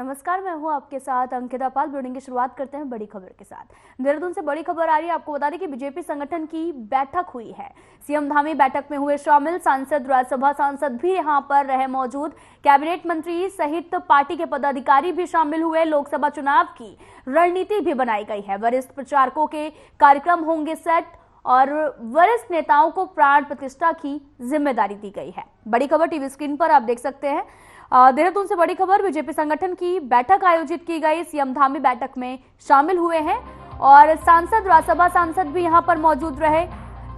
नमस्कार, मैं हूं आपके साथ अंकिता पाल। ब्रीडिंग की शुरुआत करते हैं बड़ी खबर के साथ। देहरादून से बड़ी खबर आ रही है। आपको बता दें कि बीजेपी संगठन की बैठक हुई है। सीएम धामी बैठक में हुए शामिल। सांसद, राज्यसभा सांसद भी यहां पर रहे मौजूद। कैबिनेट मंत्री सहित पार्टी के पदाधिकारी भी शामिल हुए। लोकसभा चुनाव की रणनीति भी बनाई गई है। वरिष्ठ प्रचारकों के कार्यक्रम होंगे सेट और वरिष्ठ नेताओं को प्राण प्रतिष्ठा की जिम्मेदारी दी गई है। बड़ी खबर टीवी स्क्रीन पर आप देख सकते हैं। देहरादून से बड़ी खबर, बीजेपी संगठन की बैठक आयोजित की गई। सीएम धामी बैठक में शामिल हुए हैं और सांसद, राज्यसभा सांसद भी यहां पर मौजूद रहे।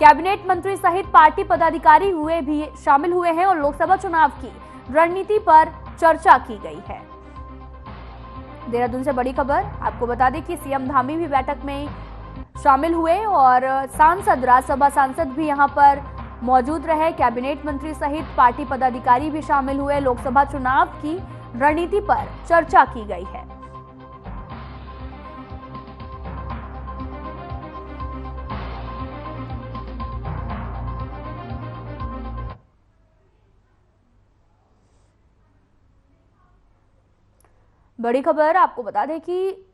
कैबिनेट मंत्री सहित पार्टी पदाधिकारी भी शामिल हुए हैं और लोकसभा चुनाव की रणनीति पर चर्चा की गई है। देहरादून से बड़ी खबर, आपको बता दें कि सीएम धामी भी बैठक में शामिल हुए और सांसद, राज्यसभा सांसद भी यहां पर मौजूद रहे। कैबिनेट मंत्री सहित पार्टी पदाधिकारी भी शामिल हुए। लोकसभा चुनाव की रणनीति पर चर्चा की गई है। बड़ी खबर, आपको बता दें कि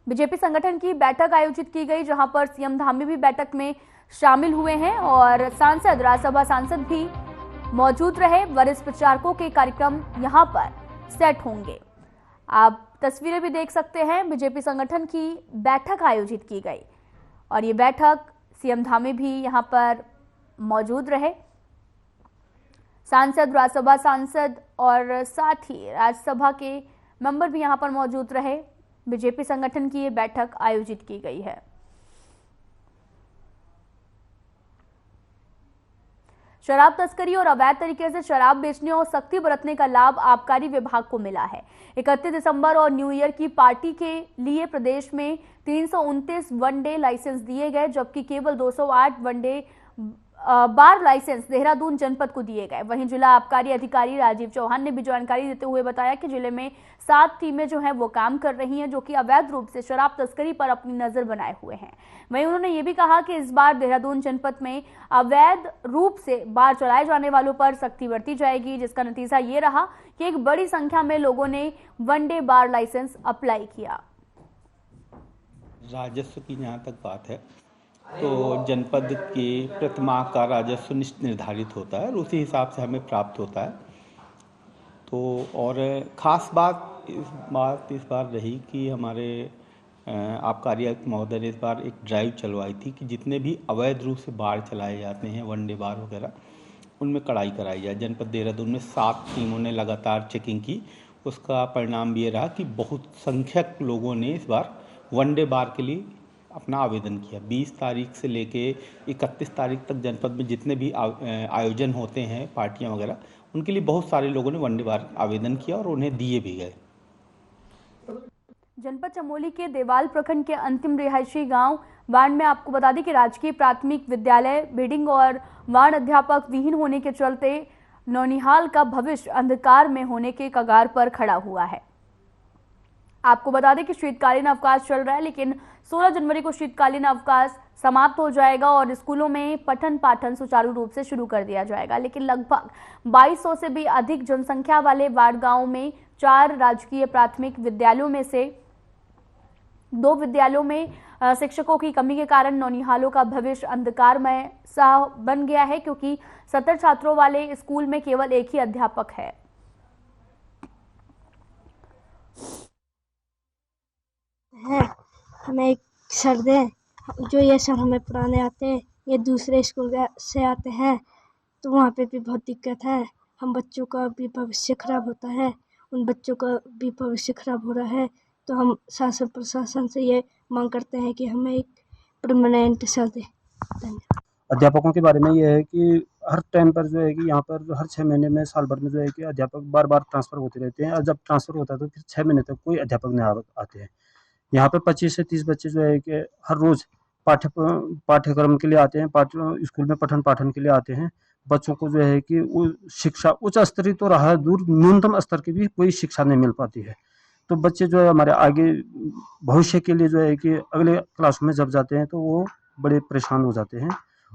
बीजेपी संगठन की बैठक आयोजित की गई, जहां पर सीएम धामी भी बैठक में शामिल हुए हैं और सांसद, राज्यसभा सांसद भी मौजूद रहे। वरिष्ठ प्रचारकों के कार्यक्रम यहां पर सेट होंगे। आप तस्वीरें भी देख सकते हैं। बीजेपी संगठन की बैठक आयोजित की गई और ये बैठक सीएम धामी भी यहां पर मौजूद रहे। सांसद, राज्यसभा सांसद और साथ ही राज्यसभा के मेंबर भी यहां पर मौजूद रहे। बीजेपी संगठन की ये बैठक आयोजित की गई है। शराब तस्करी और अवैध तरीके से शराब बेचने और सख्ती बरतने का लाभ आबकारी विभाग को मिला है। 31 दिसंबर और न्यू ईयर की पार्टी के लिए प्रदेश में 329 वनडे लाइसेंस दिए गए, जबकि केवल 208 वनडे बार लाइसेंस देहरादून जनपद को दिए गए। वहीं जिला आबकारी अधिकारी राजीव चौहान ने भी जानकारी देते हुए बताया कि जिले में 7 टीमें जो हैं वो काम कर रही हैं, जो कि अवैध रूप से शराब तस्करी पर अपनी नजर बनाए हुए हैं। वहीं उन्होंने ये भी कहा कि इस बार देहरादून जनपद में अवैध रूप से बार चलाए जाने वालों पर सख्ती बरती जाएगी, जिसका नतीजा ये रहा कि एक बड़ी संख्या में लोगों ने वनडे बार लाइसेंस अप्लाई किया। राजस्व की जहाँ तक बात है तो जनपद के प्रतिमाह का राजस्व निर्धारित होता है और उसी हिसाब से हमें प्राप्त होता है। तो और ख़ास बात इस बार रही कि हमारे आबकारी आयुक्त महोदय ने इस बार एक ड्राइव चलवाई थी कि जितने भी अवैध रूप से बार चलाए जाते हैं, वनडे बार वगैरह, उनमें कड़ाई कराई जाए। जनपद देहरादून में 7 टीमों ने लगातार चेकिंग की। उसका परिणाम ये रहा कि बहुत संख्यक लोगों ने इस बार वनडे बार के लिए अपना आवेदन किया। 20 तारीख से लेके 31 तारीख तक जनपद में जितने भी आयोजन होते हैं, पार्टियां वगैरह, उनके लिए बहुत सारे लोगों ने वनडे बार आवेदन किया और उन्हें दिए भी गए। जनपद चमोली के देवाल प्रखंड के अंतिम रिहायशी गांव वार्ड में आपको बता दें कि राजकीय प्राथमिक विद्यालय बिल्डिंग और वार्ड अध्यापक विहीन होने के चलते नौनिहाल का भविष्य अंधकार में होने के कगार पर खड़ा हुआ है। आपको बता दें कि शीतकालीन अवकाश चल रहा है, लेकिन 16 जनवरी को शीतकालीन अवकाश समाप्त हो जाएगा और स्कूलों में पठन पाठन सुचारू रूप से शुरू कर दिया जाएगा। लेकिन लगभग 2200 से भी अधिक जनसंख्या वाले वार्ड गांव में 4 राजकीय प्राथमिक विद्यालयों में से 2 विद्यालयों में शिक्षकों की कमी के कारण नौनिहालों का भविष्य अंधकारमय सा बन गया है, क्योंकि 70 छात्रों वाले स्कूल में केवल एक ही अध्यापक है। हमें एक सर दें, जो ये सर हमें पढ़ाने आते हैं, ये दूसरे स्कूल से आते हैं, तो वहाँ पे भी बहुत दिक्कत है। हम बच्चों का भी भविष्य खराब होता है, उन बच्चों का भी भविष्य खराब हो रहा है। तो हम शासन प्रशासन से ये मांग करते हैं कि हमें एक परमानेंट सर दें। धन्यवाद। अध्यापकों के बारे में ये है कि हर टाइम पर जो है कि यहाँ पर हर 6 महीने में, साल भर में जो है कि अध्यापक बार बार ट्रांसफ़र होते रहते हैं और जब ट्रांसफ़र होता है तो फिर 6 महीने तक कोई अध्यापक नहीं आते हैं। यहाँ पे 25 से 30 बच्चे जो है कि हर रोज़ पाठ्यक्रम के लिए आते हैं, स्कूल में पठन पाठन के लिए आते हैं। बच्चों को जो है कि शिक्षा उच्च स्तरीय तो रहा दूर, न्यूनतम स्तर की भी कोई शिक्षा नहीं मिल पाती है। तो बच्चे जो है हमारे आगे भविष्य के लिए जो है कि अगले क्लास में जब जाते हैं तो वो बड़े परेशान हो जाते हैं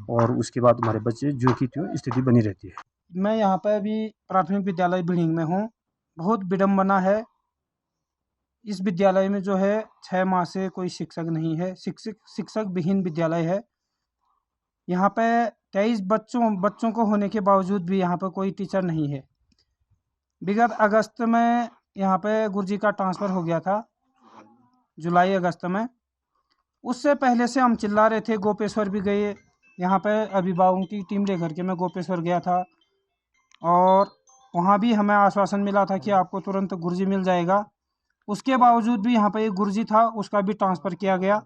और उसके बाद हमारे बच्चे जो की त्यों स्थिति बनी रहती है। मैं यहाँ पर अभी प्राथमिक विद्यालय बिल्डिंग में हूँ। बहुत विडम्बना है इस विद्यालय में जो है 6 माह से कोई शिक्षक नहीं है, शिक्षक विहीन विद्यालय है। यहाँ पे 23 बच्चों को होने के बावजूद भी यहाँ पर कोई टीचर नहीं है। विगत अगस्त में यहाँ पे गुरुजी का ट्रांसफ़र हो गया था, जुलाई अगस्त में। उससे पहले से हम चिल्ला रहे थे, गोपेश्वर भी गए, यहाँ पे अभिभावकों की टीम लेकर के मैं गोपेश्वर गया था और वहाँ भी हमें आश्वासन मिला था कि आपको तुरंत गुरुजी मिल जाएगा। उसके बावजूद भी यहाँ पे एक गुरुजी था, उसका भी ट्रांसफ़र किया गया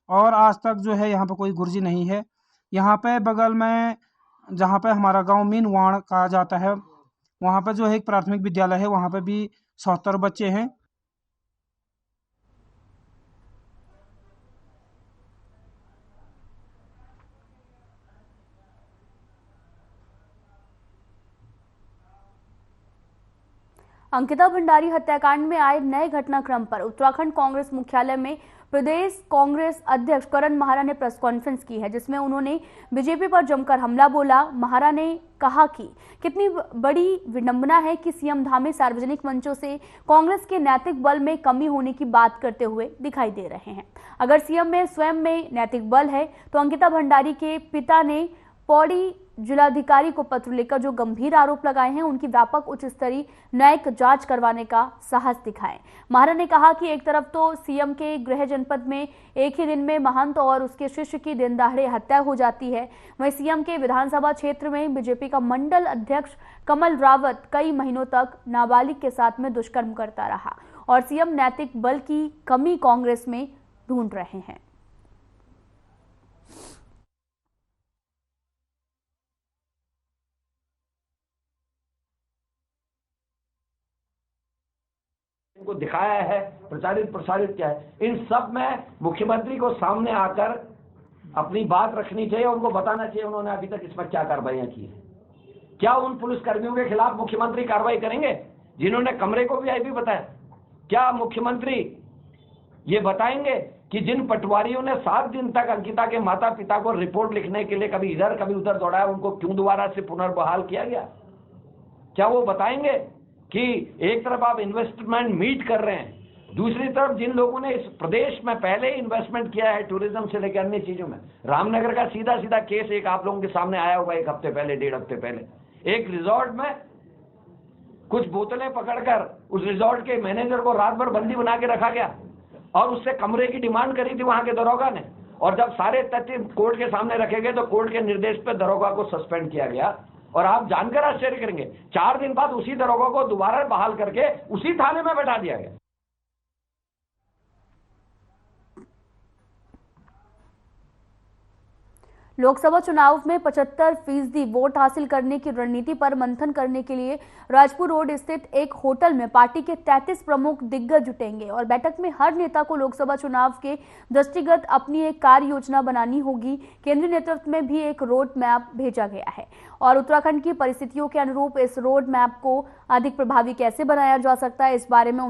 और आज तक जो है यहाँ पे कोई गुरुजी नहीं है। यहाँ पे बगल में जहाँ पे हमारा गांव मीनवाड़ कहा जाता है, वहाँ पे जो है एक प्राथमिक विद्यालय है, वहाँ पे भी 77 बच्चे हैं। अंकिता भंडारी हत्याकांड में आए नए घटनाक्रम पर उत्तराखंड कांग्रेस मुख्यालय में प्रदेश कांग्रेस अध्यक्ष करण माहरा ने प्रेस कॉन्फ्रेंस की है, जिसमें उन्होंने बीजेपी पर जमकर हमला बोला। माहरा ने कहा कि कितनी बड़ी विडंबना है कि सीएम धामी सार्वजनिक मंचों से कांग्रेस के नैतिक बल में कमी होने की बात करते हुए दिखाई दे रहे हैं। अगर सीएम में स्वयं में नैतिक बल है तो अंकिता भंडारी के पिता ने पौड़ी जिलाधिकारी को पत्र लिखकर जो गंभीर आरोप लगाए हैं उनकी व्यापक उच्च स्तरीय न्यायिक जांच करवाने का साहस दिखाएं। माहरा ने कहा कि एक तरफ तो सीएम के गृह जनपद में एक ही दिन में महंत और उसके शिष्य की दिन दहाड़े हत्या हो जाती है, वहीं सीएम के विधानसभा क्षेत्र में बीजेपी का मंडल अध्यक्ष कमल रावत कई महीनों तक नाबालिग के साथ में दुष्कर्म करता रहा और सीएम नैतिक बल की कमी कांग्रेस में ढूंढ रहे हैं। को दिखाया है, प्रचारित प्रसारित किया है, इन सब में मुख्यमंत्री को सामने आकर अपनी बात रखनी चाहिए, उनको बताना चाहिए उन्होंने अभी तक इसमें क्या कार्रवाइयां की है। क्या उन पुलिस कर्मियों के खिलाफ मुख्यमंत्री कार्रवाई करेंगे जिन्होंने कमरे को वीआईपी बताया? क्या मुख्यमंत्री ये बताएंगे कि जिन पटवारियों ने 7 दिन तक अंकिता के माता पिता को रिपोर्ट लिखने के लिए कभी इधर कभी उधर दौड़ाया, उनको क्यों दोबारा से पुनर्बहाल किया गया? क्या वो बताएंगे कि एक तरफ आप इन्वेस्टमेंट मीट कर रहे हैं, दूसरी तरफ जिन लोगों ने इस प्रदेश में पहले इन्वेस्टमेंट किया है टूरिज्म से लेकर अन्य चीजों में, रामनगर का सीधा सीधा केस एक आप लोगों के सामने आया होगा 1 हफ्ते पहले, 1.5 हफ्ते पहले, एक रिजॉर्ट में कुछ बोतलें पकड़कर उस रिजॉर्ट के मैनेजर को रात भर बंदी बना के रखा गया और उससे कमरे की डिमांड करी थी वहां के दरोगा ने, और जब सारे तथ्य कोर्ट के सामने रखे गए तो कोर्ट के निर्देश पर दरोगा को सस्पेंड किया गया। और आप जानकर आश्चर्य करेंगे, 4 दिन बाद उसी दरोगा को दोबारा बहाल करके उसी थाने में बैठा दिया गया। लोकसभा चुनाव में 75% वोट हासिल करने की रणनीति पर मंथन करने के लिए राजपुर रोड स्थित एक होटल में पार्टी के 33 प्रमुख दिग्गज जुटेंगे और बैठक में हर नेता को लोकसभा चुनाव के दृष्टिगत अपनी एक कार्य योजना बनानी होगी। केंद्रीय नेतृत्व में भी एक रोड मैप भेजा गया है और उत्तराखंड की परिस्थितियों के अनुरूप इस रोड मैप को अधिक प्रभावी कैसे बनाया जा सकता है, इस बारे में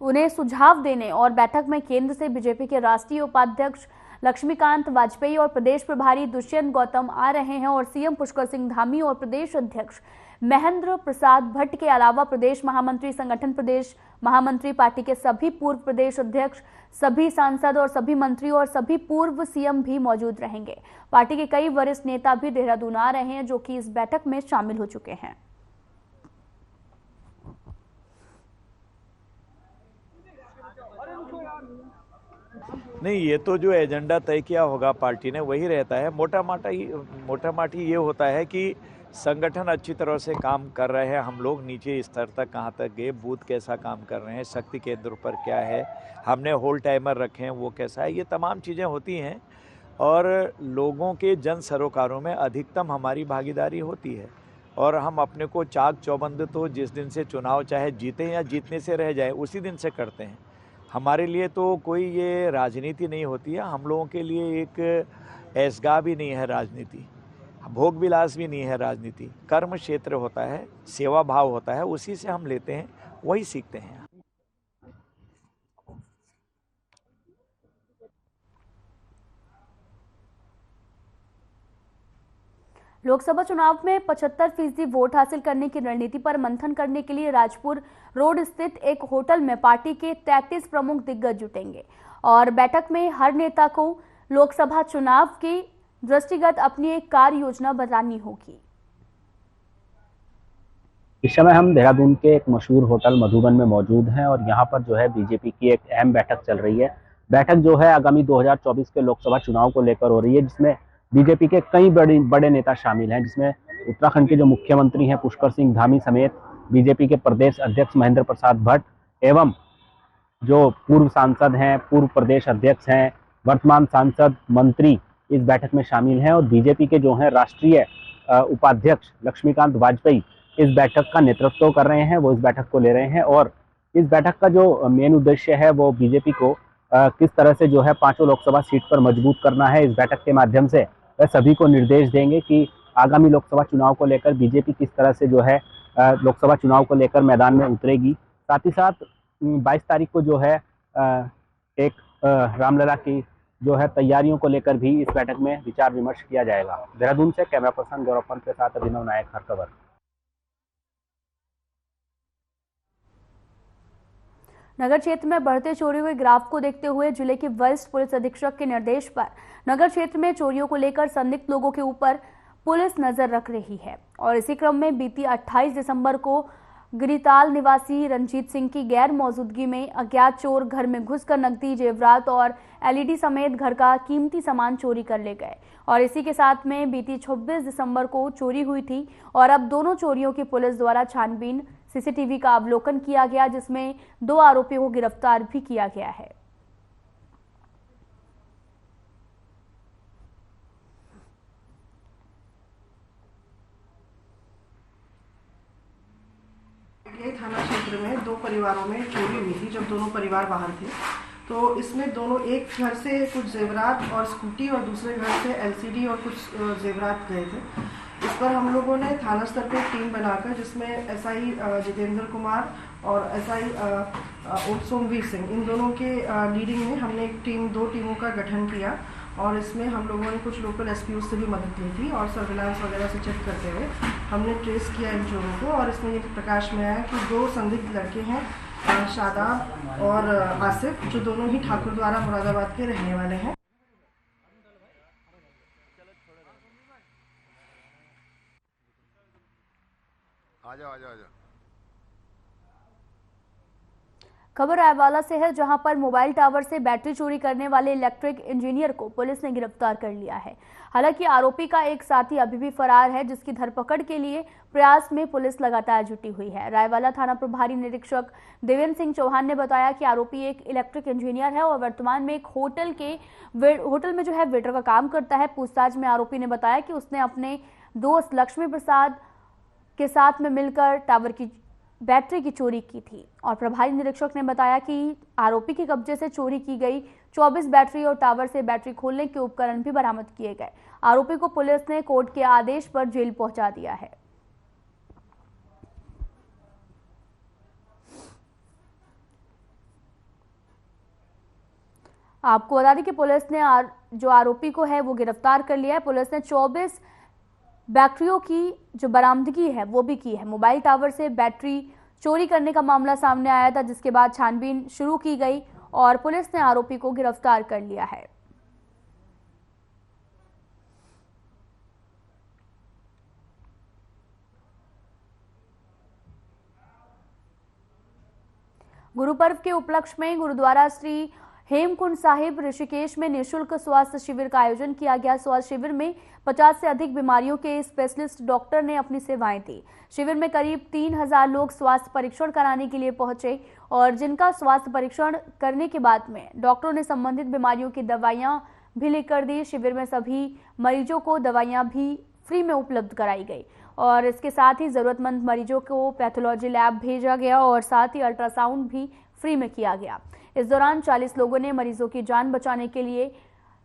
उन्हें सुझाव देने और बैठक में केंद्र से बीजेपी के राष्ट्रीय उपाध्यक्ष लक्ष्मीकांत वाजपेयी और प्रदेश प्रभारी दुष्यंत गौतम आ रहे हैं और सीएम पुष्कर सिंह धामी और प्रदेश अध्यक्ष महेंद्र प्रसाद भट्ट के अलावा प्रदेश महामंत्री, संगठन प्रदेश महामंत्री, पार्टी के सभी पूर्व प्रदेश अध्यक्ष, सभी सांसद और सभी मंत्री और सभी पूर्व सीएम भी मौजूद रहेंगे। पार्टी के कई वरिष्ठ नेता भी देहरादून आ रहे हैं जो कि इस बैठक में शामिल हो चुके हैं। नहीं, ये तो जो एजेंडा तय किया होगा पार्टी ने वही रहता है। मोटा माटी ये होता है कि संगठन अच्छी तरह से काम कर रहे हैं, हम लोग नीचे स्तर तक कहाँ तक गए, बूथ कैसा काम कर रहे हैं, शक्ति केंद्र पर क्या है, हमने होल टाइमर रखे हैं वो कैसा है, ये तमाम चीज़ें होती हैं और लोगों के जन सरोकारों में अधिकतम हमारी भागीदारी होती है और हम अपने को चाक चौबंद तो जिस दिन से चुनाव चाहे जीते या जीतने से रह जाए उसी दिन से करते हैं। हमारे लिए तो कोई ये राजनीति नहीं होती है, हम लोगों के लिए एक ऐशगा भी नहीं है राजनीति, भोग विलास भी नहीं है राजनीति, कर्म क्षेत्र होता है, सेवा भाव होता है, उसी से हम लेते हैं, वही सीखते हैं। लोकसभा चुनाव में 75% वोट हासिल करने की रणनीति पर मंथन करने के लिए राजपुर रोड स्थित एक होटल में पार्टी के 33 प्रमुख दिग्गज जुटेंगे और बैठक में हर नेता को लोकसभा चुनाव के दृष्टिगत अपनी एक कार्य योजना बनानी होगी। इस समय हम देहरादून के एक मशहूर होटल मधुबन में मौजूद हैं और यहाँ पर जो है बीजेपी की एक अहम बैठक चल रही है। बैठक जो है आगामी 2024 के लोकसभा चुनाव को लेकर हो रही है, जिसमें बीजेपी के कई बड़े नेता शामिल हैं, जिसमें उत्तराखंड के जो मुख्यमंत्री हैं पुष्कर सिंह धामी समेत बीजेपी के प्रदेश अध्यक्ष महेंद्र प्रसाद भट्ट एवं जो पूर्व सांसद हैं, पूर्व प्रदेश अध्यक्ष हैं, वर्तमान सांसद, मंत्री इस बैठक में शामिल हैं और बीजेपी के जो हैं राष्ट्रीय उपाध्यक्ष लक्ष्मीकांत वाजपेयी इस बैठक का नेतृत्व कर रहे हैं, वो इस बैठक को ले रहे हैं। और इस बैठक का जो मेन उद्देश्य है वो बीजेपी को किस तरह से जो है 5 लोकसभा सीट पर मजबूत करना है। इस बैठक के माध्यम से वह सभी को निर्देश देंगे कि आगामी लोकसभा चुनाव को लेकर बीजेपी किस तरह से जो है लोकसभा चुनाव को लेकर मैदान में उतरेगी। साथ ही साथ 22 तारीख को जो है एक रामलला की जो है तैयारियों को लेकर भी इस बैठक में विचार विमर्श किया जाएगा। देहरादून से कैमरा पर्सन गौरव पंत के साथ अभिनव नायक, हर खबर। नगर क्षेत्र में बढ़ते चोरियों के ग्राफ को देखते हुए जिले के वरिष्ठ पुलिस अधीक्षक के निर्देश पर नगर क्षेत्र में चोरियों को लेकर संदिग्ध लोगों के ऊपर पुलिस नजर रख रही है और इसी क्रम में बीती 28 दिसंबर को गिरिताल निवासी रंजीत सिंह की गैर मौजूदगी में अज्ञात चोर घर में घुसकर नकदी, जेवरात और एलईडी समेत घर का कीमती सामान चोरी कर ले गए और इसी के साथ में बीती 26 दिसंबर को चोरी हुई थी और अब दोनों चोरियों की पुलिस द्वारा छानबीन सीसीटीवी का अवलोकन किया गया, जिसमें 2 आरोपियों को गिरफ्तार भी किया गया है। थाना क्षेत्र में 2 परिवारों में चोरी हुई थी जब दोनों परिवार बाहर थे। तो इसमें दोनों एक घर से कुछ जेवरात और स्कूटी और दूसरे घर से एलसीडी और कुछ जेवरात गए थे। इस पर हम लोगों ने थाना स्तर पर टीम बनाकर, जिसमें एसआई जितेंद्र कुमार और एसआई सोमवीर सिंह, इन दोनों के लीडिंग में हमने एक टीम 2 टीमों का गठन किया और इसमें हम लोगों ने कुछ लोकल एसपीओ से भी मदद ली थी और सर्विलांस वगैरह से चेक करते हुए हमने ट्रेस किया इन चोरों को और इसमें ये प्रकाश में आया कि 2 संदिग्ध लड़के हैं, शादाब और आसिफ, जो दोनों ही ठाकुर द्वारा मुरादाबाद के रहने वाले हैं। आजा। खबर रायवाला से है, जहां पर मोबाइल टावर से बैटरी चोरी करने वाले इलेक्ट्रिक इंजीनियर को पुलिस ने गिरफ्तार कर लिया है। हालांकि आरोपी का एक साथी अभी भी फरार है, जिसकी धरपकड़ के लिए प्रयास में पुलिस लगातार जुटी हुई है। रायवाला थाना प्रभारी निरीक्षक देवेंद्र सिंह चौहान ने बताया कि आरोपी एक इलेक्ट्रिक इंजीनियर है और वर्तमान में एक होटल में जो है वेटर का काम करता है। पूछताछ में आरोपी ने बताया कि उसने अपने दोस्त लक्ष्मी प्रसाद के साथ में मिलकर टावर की बैटरी की चोरी की थी और प्रभारी निरीक्षक ने बताया कि आरोपी के कब्जे से चोरी की गई 24 बैटरी और टावर से बैटरी खोलने के उपकरण भी बरामद किए गए। आरोपी को पुलिस ने कोर्ट के आदेश पर जेल पहुंचा दिया है। आपको बता दें कि पुलिस ने जो आरोपी को है वो गिरफ्तार कर लिया है। पुलिस ने 24 बैटरियों की जो बरामदगी है वो भी की है। मोबाइल टावर से बैटरी चोरी करने का मामला सामने आया था, जिसके बाद छानबीन शुरू की गई और पुलिस ने आरोपी को गिरफ्तार कर लिया है। गुरु पर्व के उपलक्ष्य में गुरुद्वारा श्री हेमकुंड साहिब ऋषिकेश में निःशुल्क स्वास्थ्य शिविर का आयोजन किया गया। स्वास्थ्य शिविर में 50 से अधिक बीमारियों के स्पेशलिस्ट डॉक्टर ने अपनी सेवाएं दी। शिविर में करीब 3000 लोग स्वास्थ्य परीक्षण कराने के लिए पहुंचे और जिनका स्वास्थ्य परीक्षण करने के बाद में डॉक्टरों ने संबंधित बीमारियों की दवाइयां भी लिखकर दी। शिविर में सभी मरीजों को दवाइयां भी फ्री में उपलब्ध कराई गई और इसके साथ ही जरूरतमंद मरीजों को पैथोलॉजी लैब भेजा गया और साथ ही अल्ट्रासाउंड भी फ्री में किया गया। इस दौरान 40 लोगों ने मरीजों की जान बचाने के लिए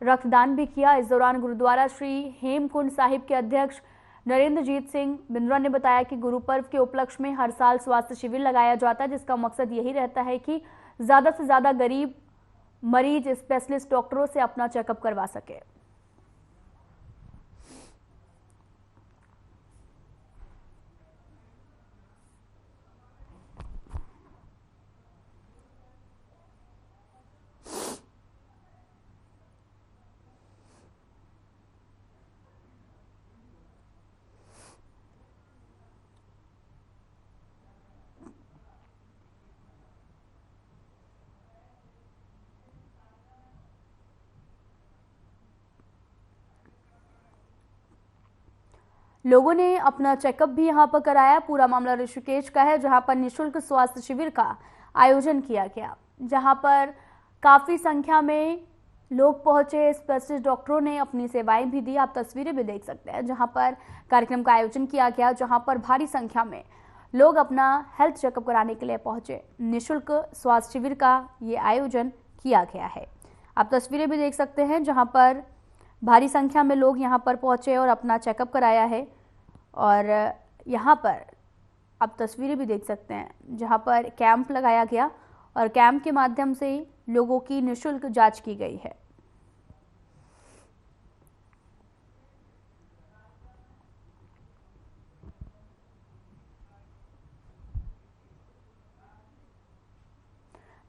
रक्तदान भी किया। इस दौरान गुरुद्वारा श्री हेमकुंड साहिब के अध्यक्ष नरेंद्रजीत सिंह बिंद्रा ने बताया कि गुरु पर्व के उपलक्ष्य में हर साल स्वास्थ्य शिविर लगाया जाता है, जिसका मकसद यही रहता है कि ज्यादा से ज्यादा गरीब मरीज स्पेशलिस्ट डॉक्टरों से अपना चेकअप करवा सके। लोगों ने अपना चेकअप भी यहां पर कराया। पूरा मामला ऋषिकेश का है, जहां पर निःशुल्क स्वास्थ्य शिविर का आयोजन किया गया, जहां पर काफी संख्या में लोग पहुंचे। स्पेशलिस्ट डॉक्टरों ने अपनी सेवाएं भी दी। आप तस्वीरें भी देख सकते हैं जहां पर कार्यक्रम का आयोजन किया गया, जहां पर भारी संख्या में लोग अपना हेल्थ चेकअप कराने के लिए पहुंचे। निःशुल्क स्वास्थ्य शिविर का ये आयोजन किया गया है। आप तस्वीरें भी देख सकते हैं जहां पर भारी संख्या में लोग यहां पर पहुंचे और अपना चेकअप कराया है। और यहां पर आप तस्वीरें भी देख सकते हैं जहां पर कैंप लगाया गया और कैंप के माध्यम से लोगों की निःशुल्क जांच की गई है।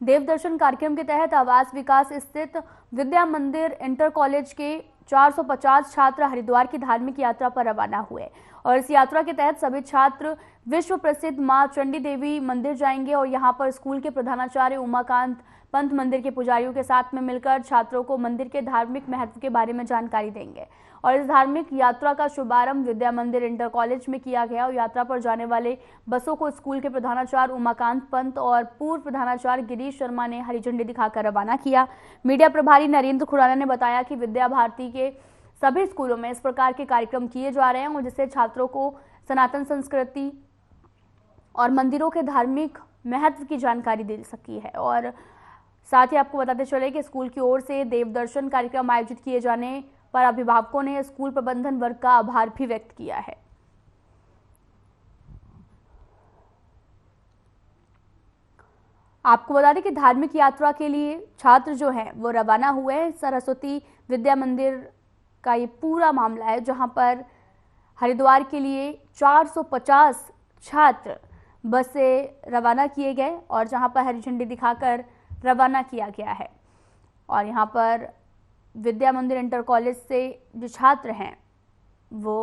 देवदर्शन कार्यक्रम के तहत आवास विकास स्थित विद्या मंदिर इंटर कॉलेज के 450 छात्र हरिद्वार की धार्मिक यात्रा पर रवाना हुए और इस यात्रा के तहत सभी छात्र विश्व प्रसिद्ध मां चंडी देवी मंदिर जाएंगे और यहां पर स्कूल के प्रधानाचार्य उमाकांत पंत मंदिर के पुजारियों के साथ में मिलकर छात्रों को मंदिर के धार्मिक महत्व के बारे में जानकारी देंगे। और इस धार्मिक यात्रा का शुभारंभ विद्या मंदिर इंटर कॉलेज में किया गया और यात्रा पर जाने वाले बसों को स्कूल के प्रधानाचार्य उमाकांत पंत और पूर्व प्रधानाचार्य गिरीश शर्मा ने हरी झंडी दिखाकर रवाना किया। मीडिया प्रभारी नरेंद्र खुराना ने बताया कि विद्या भारती के सभी स्कूलों में इस प्रकार के कार्यक्रम किए जा रहे हैं और जिससे छात्रों को सनातन संस्कृति और मंदिरों के धार्मिक महत्व की जानकारी दे सकी है। और साथ ही आपको बताते चले कि स्कूल की ओर से देवदर्शन कार्यक्रम आयोजित किए जाने पर अभिभावकों ने स्कूल प्रबंधन वर्ग का आभार भी व्यक्त किया है। आपको बता दें कि धार्मिक यात्रा के लिए छात्र जो हैं वो रवाना हुए हैं। सरस्वती विद्या मंदिर का ये पूरा मामला है जहां पर हरिद्वार के लिए 450 छात्र बस से रवाना किए गए और जहां पर हरी झंडी दिखाकर रवाना किया गया है। और यहां पर विद्या मंदिर इंटर कॉलेज से जो छात्र हैं वो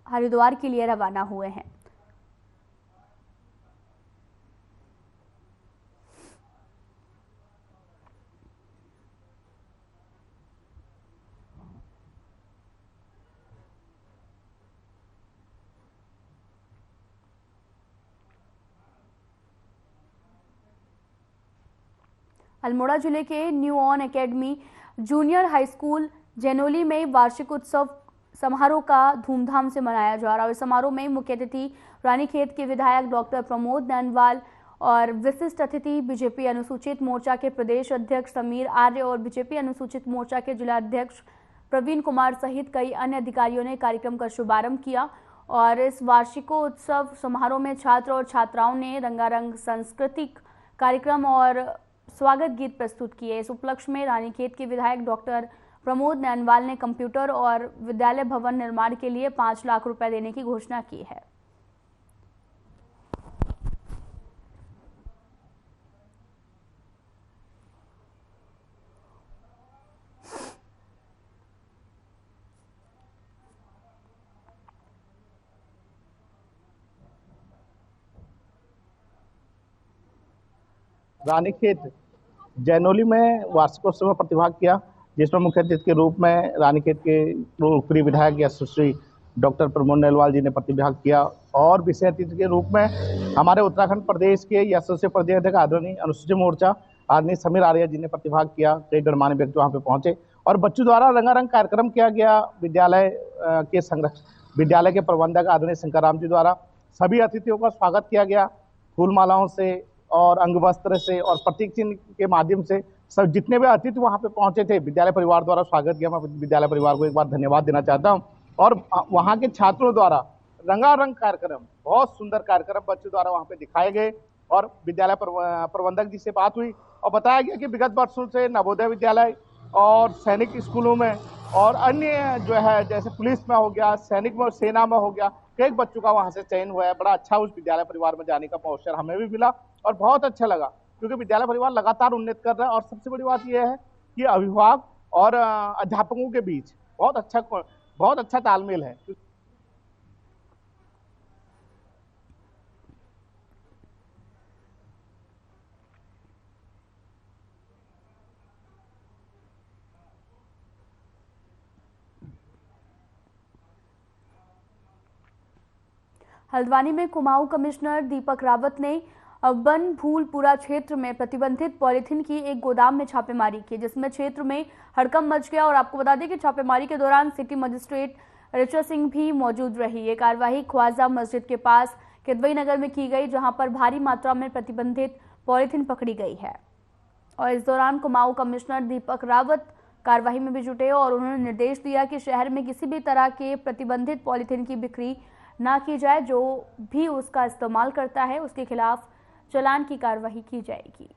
हरिद्वार के लिए रवाना हुए हैं। अल्मोड़ा जिले के new on academy junior high school Jainoli में वार्षिक उत्सव समारोह का धूमधाम से मनाया जा रहा है। इस समारोह में मुख्य अतिथि रानीखेत के विधायक डॉक्टर प्रमोद नैनवाल और विशिष्ट अतिथि बीजेपी अनुसूचित मोर्चा के प्रदेश अध्यक्ष समीर आर्य और बीजेपी अनुसूचित मोर्चा के जिला अध्यक्ष प्रवीण कुमार सहित कई अन्य अधिकारियों ने कार्यक्रम का शुभारंभ किया। और इस वार्षिकोत्सव समारोह में छात्र और छात्राओं ने रंगारंग सांस्कृतिक कार्यक्रम और स्वागत गीत प्रस्तुत किए। इस उपलक्ष्य में रानीखेत के विधायक डॉक्टर प्रमोद नैनवाल ने कंप्यूटर और विद्यालय भवन निर्माण के लिए 5 लाख रुपए देने की घोषणा की है। रानीखेत जैनोली में वार्षिकोत्सव में प्रतिभाग किया, जिसमें मुख्य अतिथि के रूप में रानीखेत के पूर्व विधायक यशस्वी डॉक्टर प्रमोद नैनवाल जी ने प्रतिभाग किया और विशेष अतिथि के रूप में हमारे उत्तराखंड प्रदेश के यशस्वी प्रदेश अध्यक्ष आदरणीय अनुसूचित मोर्चा आदरणीय समीर आर्य जी ने प्रतिभाग किया। कई गणमान्य व्यक्ति वहाँ पे पहुंचे और बच्चों द्वारा रंगारंग कार्यक्रम किया गया। विद्यालय के प्रबंधक आदरणीय शंकर जी द्वारा सभी अतिथियों का स्वागत किया गया फूल मालाओं से और अंग वस्त्र से और प्रतीक चिन्ह के माध्यम से। सब जितने भी अतिथि वहाँ पे पहुंचे थे विद्यालय परिवार द्वारा स्वागत किया। मैं विद्यालय परिवार को एक बार धन्यवाद देना चाहता हूँ। और वहाँ के छात्रों द्वारा रंगारंग कार्यक्रम, बहुत सुंदर कार्यक्रम बच्चों द्वारा वहाँ पे दिखाए गए और विद्यालय प्रबंधक जी से बात हुई और बताया गया कि विगत वर्षों से नवोदय विद्यालय और सैनिक स्कूलों में और अन्य जो है जैसे पुलिस में हो गया, सैनिक में, सेना में हो गया, कई बच्चों का वहाँ से चयन हुआ है। बड़ा अच्छा उस विद्यालय परिवार में जाने का अवसर हमें भी मिला और बहुत अच्छा लगा क्योंकि विद्यालय परिवार लगातार उन्नत कर रहा है। और सबसे बड़ी बात यह है कि अभिभावक और अध्यापकों के बीच बहुत अच्छा तालमेल है। हल्द्वानी में कुमाऊं कमिश्नर दीपक रावत ने बनभूलपुरा क्षेत्र में प्रतिबंधित पॉलीथीन की एक गोदाम में छापेमारी की, जिसमें क्षेत्र में हड़कंप मच गया। और आपको बता दें कि छापेमारी के दौरान सिटी मजिस्ट्रेट ऋचा सिंह भी मौजूद रही। ये कार्रवाई ख्वाजा मस्जिद के पास किदवई नगर में की गई, जहां पर भारी मात्रा में प्रतिबंधित पॉलीथीन पकड़ी गई है। और इस दौरान कुमाऊं कमिश्नर दीपक रावत कार्रवाई में भी जुटे और उन्होंने निर्देश दिया कि शहर में किसी भी तरह के प्रतिबंधित पॉलीथीन की बिक्री ना की जाए। जो भी उसका इस्तेमाल करता है उसके खिलाफ चालान की कार्रवाई की जाएगी।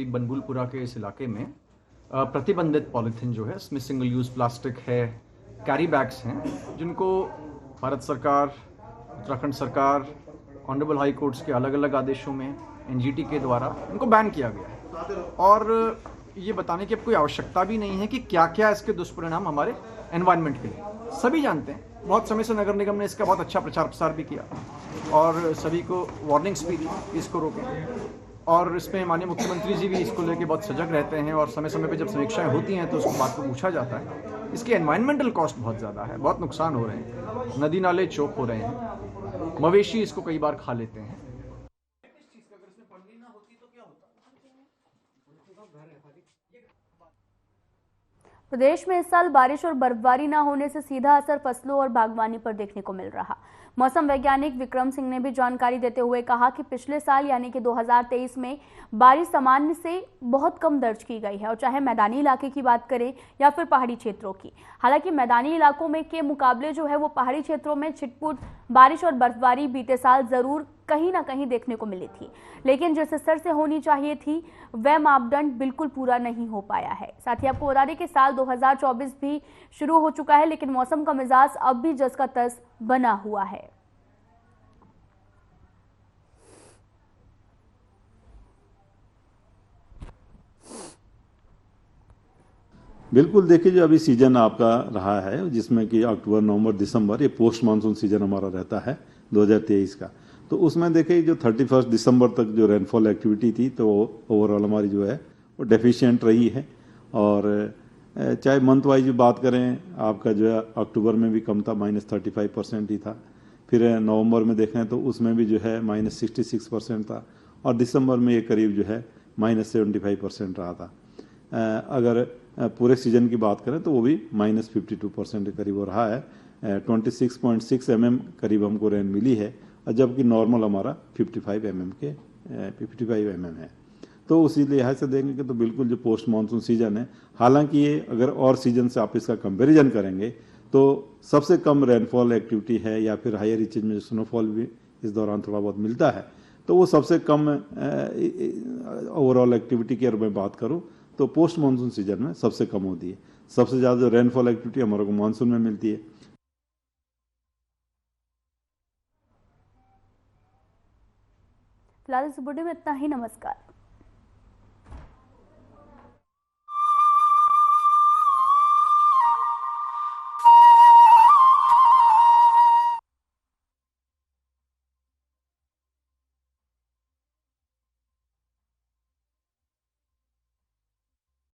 बनभूलपुरा के इस इलाके में प्रतिबंधित पॉलीथीन जो है, इसमें सिंगल यूज़ प्लास्टिक है, कैरी बैग्स हैं, जिनको भारत सरकार, उत्तराखंड सरकार, ऑनरेबल हाई कोर्ट्स के अलग अलग आदेशों में एनजीटी के द्वारा इनको बैन किया गया है। और ये बताने की अब कोई आवश्यकता भी नहीं है कि क्या क्या इसके दुष्परिणाम हमारे एनवायरनमेंट के लिए सभी जानते हैं। बहुत समय से नगर निगम ने इसका बहुत अच्छा प्रचार प्रसार भी किया और सभी को वार्निंग्स भी दी इसको रोकें। और इसमें माननीय मुख्यमंत्री जी भी इसको लेके बहुत सजग रहते हैं और समय समय पे जब समीक्षाएं होती हैं तो उसको बात को पूछा जाता है। इसकी एनवायरमेंटल कॉस्ट बहुत ज़्यादा है, बहुत नुकसान हो रहे हैं, नदी नाले चौक हो रहे हैं, मवेशी इसको कई बार खा लेते हैं। प्रदेश में इस साल बारिश और बर्फबारी न होने से सीधा असर फसलों और बागवानी पर देखने को मिल रहा। मौसम वैज्ञानिक विक्रम सिंह ने भी जानकारी देते हुए कहा कि पिछले साल यानी कि 2023 में बारिश सामान्य से बहुत कम दर्ज की गई है, और चाहे मैदानी इलाके की बात करें या फिर पहाड़ी क्षेत्रों की। हालांकि मैदानी इलाकों में के मुकाबले जो है वो पहाड़ी क्षेत्रों में छिटपुट बारिश और बर्फबारी बीते साल जरूर कहीं ना कहीं देखने को मिली थी, लेकिन जिस स्तर से होनी चाहिए थी वह मापदंड बिल्कुल पूरा नहीं हो पाया है। साथ ही आपको बता दें कि साल 2024 भी शुरू हो चुका है, लेकिन मौसम का मिजाज अब भी जस का तस बना हुआ है। बिल्कुल, देखिए जो अभी सीजन आपका रहा है जिसमें कि अक्टूबर, नवंबर, दिसंबर ये पोस्ट मानसून सीजन हमारा रहता है 2023 का। तो उसमें देखिए जो 31 दिसंबर तक जो रेनफॉल एक्टिविटी थी तो ओवरऑल हमारी जो है वो डेफिशिएंट रही है। और चाहे मंथ वाइज बात करें, आपका जो है अक्टूबर में भी कम था, -35% ही था। फिर नवंबर में देखें तो उसमें भी जो है -66% था, और दिसंबर में ये करीब जो है -75% रहा था। अगर पूरे सीजन की बात करें तो वो भी -52% के करीब हो रहा है। 26.6 mm करीब हमको रेन मिली है, और जबकि नॉर्मल हमारा 55 mm है। तो उसी लिहाज से देखेंगे तो बिल्कुल जो पोस्ट मानसून सीजन है, हालांकि ये अगर और सीजन से आप इसका कंपैरिजन करेंगे तो सबसे कम रेनफॉल एक्टिविटी है, या फिर हायर रीचेज में स्नोफॉल भी इस दौरान थोड़ा बहुत मिलता है, तो वो सबसे कम ओवरऑल एक्टिविटी की अगर मैं बात करूँ तो पोस्ट मानसून सीजन में सबसे कम होती है। सबसे ज़्यादा जो रेनफॉल एक्टिविटी हमारे को मानसून में मिलती है। फिलहाल इस बुलेटिन में इतना ही। नमस्कार।